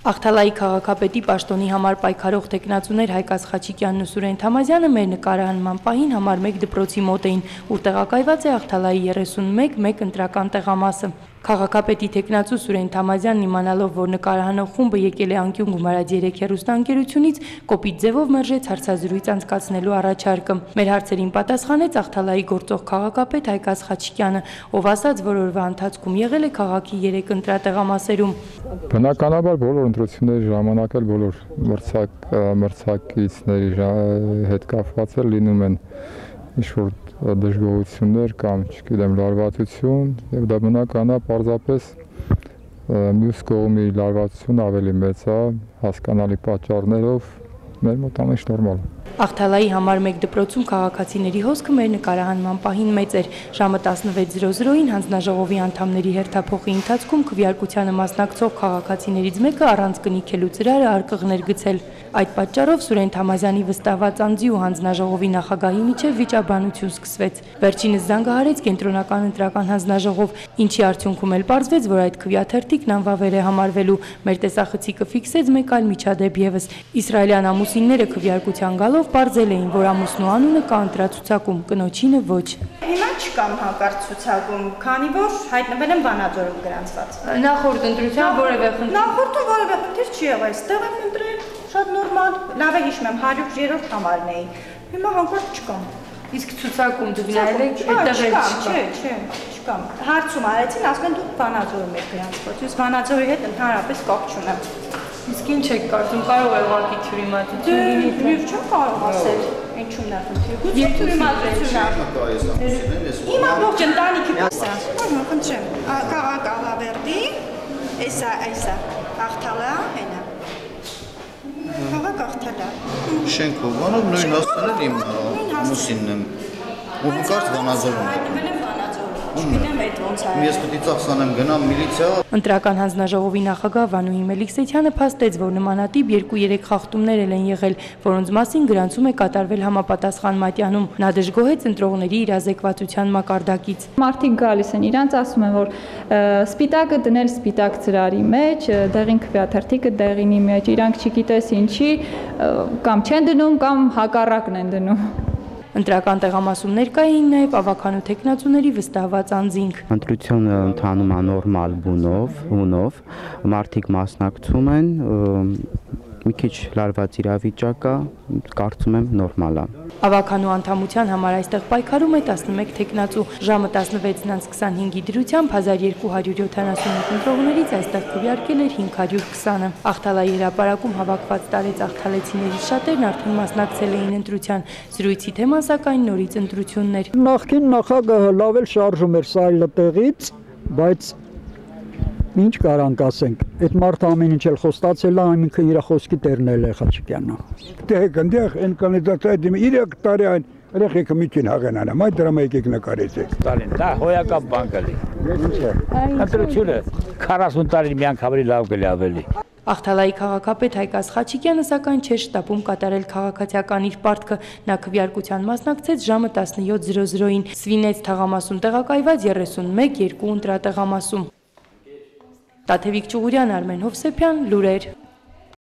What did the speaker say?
Աղթալայի քաղաքապետի պաշտոնի համար պայքարող տեխնացուներ Հայկազ Խաչիկյանն ու Սուրեն Թամազյանը մեր նկարահանման պահին համար 1 դպրոցի մոտ էին, ուր տեղակայված է Աղթալայի 31 ընտրական տեղամասը։ Քաղաքապետի տեխնացու Սուրեն Թամազյանն իմանալով, որ նկարահանող խումբը եկել է անկյուն Գումարած 3 հեռուստաընկերությունից, կոպիտ ձևով մերժեց հարցազրույց անցկացնելու առաջարկը։ Մեր հարցերին պատասխանեց Աղթալայի գործող քաղաքապետ Հայկազ Խաչիկյանը, ով ասաց, որ օրվա ընթացքում եղել է քաղաքի 3 ընտրատեղամասերում։ Բնականաբար բոլոր ընտրությունների ժամանակ էլ բոլոր մրցակիցների հետ կապված լինում են ինչ-որ դժգոհություններ կամ, չգիտեմ, լարվածություն, եւ դա բնականա պարզապես մյուս կողմի լարվածությունը ավելի մեծ է, հասկանալի պատճառներով, մեր մոտ ամեն ինչ նորմալ է։ Աղթալայի համար 1 դպրոցում քաղաքացիների հոսքը մեր նկարահանման պահին մեծ էր։ Ժամը 16:00-ին հանձնաժողովի անդամների հերթափոխի ընթացքում քվեարկությանը մասնակցող քաղաքացիներից մեկը առանց կնիքելու ծրարը արկղներ գցել։ Այդ պատճառով Սուրեն Թամազյանի վստահված անձի ու հանձնաժողովի նախագահի միջև վիճաբանություն սկսվեց։ Վերջինս զանգահարեց կենտրոնական ընտրական հանձնաժողով, ինչի արդյունքում էլ պարզվեց, որ այդ քվեաթերթիկն անվավեր է համարվելու։ Մեր տեսախցիկը ֆիքսեց մեկ այլ միջադեպ ևս։ Իսրայելյան ամուսինները քվեարկության գալով պարզել էին, որ ամուսնու անունը կա ընտրացուցակում, կնոջինը ոչ։ Հիմա չկամ հանկարծ ցուցակում, քանի որ հայտնվել եմ Վանաձորում գրանցված։ Նախորդ ընտրության որևէ խնդիր։ Նախորդում որևէ խնդիր չի եղել, այստեղ եմ ընտրել, շատ նորմալ, լավ է հիշում եմ 100-րդ համարն էի։ Հիմա հանկարծ չկամ։ Իսկ ցուցակում դուք նայել եք, այդտեղ չէ, չկամ։ Հարցում արեցին, ասում են դուք Վանաձորում եք գրանցված, ես Վանաձորի հետ ընդհանրապես կապ չունեմ։ Իսկ ինչ եք կարծում, կարող է ուղղակի թյուրիմացություն լինի։ Դե չեմ կարող ասել, ինչու՞մն է խնդիրը։ Գուցե թյուրիմացությունն է։ Իմ ամբողջ ընտանիքը պասա։ Խնդրեմ, քաղաք Ալավերդի, էսա Աղթալա, հենա։ Քաղաք Աղթալա։ Շենքով, բանով նույն հասցնել իմ ամուսինն եմ։ Ու հանկարծ Վանաձորում եմ։ Չգիտեմ այդ ոնց է։ Ես պետք է ծախսանեմ գնամ միլիցիա։ Ընտրական հանձնաժողովի նախագահ Վանուհի Մելիքսեթյանը փաստեց, որ նմանատիպ 2-3 խախտումներ են եղել, որոնց մասին գրանցում է կատարվել համապատասխան մատյանում։ Նա դժգոհեց ընտրողների իրազեկվածության մակարդակից։ Մարդիկ գալիս են, իրանց ասում են, որ սպիտակը դնել սպիտակ ծրարի մեջ, դեղին քվեաթերթիկը դեղինի մեջ, իրանք չգիտես ինչի, կամ չեն դնում, կամ հակառակն են դնում։ Ընտրական տեղամասում ներկա էին նաև ավականու տեխնացուների վստահված անձինք։ Ընտրությունը ընթանում է նորմալ բունով, մարդիկ մասնակցում են, մի քիչ լարված իրավիճակ է, կարծում եմ նորմալ է։ Ավականու անդամության համար այստեղ պայքարում է 11 տեխնացու։ Ժամը 16:25-ի դրությամբ 1278 ընտրողներից այստեղ քվեարկել էր 520-ը։ Աղթալայի հրապարակում հավաքված տարեց աղթալեցիներից շատերն արդեն մասնակցել էին ընտրության։ Զրույցի թեման սակայն նորից ընտրություններ։ Նախկին նախագահը լավ էլ շարժում էր սայլտեղից, բայց ինչ կարանք ասենք, այդ մարդը ամեն ինչ էլ խոստացել է, ամենքը իր խոսքի տերնել է Խաչիկյանը։ Դեք ընդեղ այն կանդիդատը դիմի 3 տարի այն երեխեքը միտին հաղենանամ, այդ դրամա եկեք նկարեցեք։ Տալին, դա հոյական բան կլի։ Ինչ է։ Ընտրությունը 40 տարի մի անգամ լավ կլի ավելի։ Աղթալայի քաղաքապետ Հայկազ Խաչիկյանը սակայն չէր շտապում կատարել քաղաքացիական իր պարտքը։ Նա քվեարկության մասնակցեց ժամը 17:00-ին, Սվինեց թաղամասում տեղակայված 31-2 ընտրատեղամասում։ Տաթևիկ Ճուղուրյան, Արմեն Հովսեփյան, լուրեր։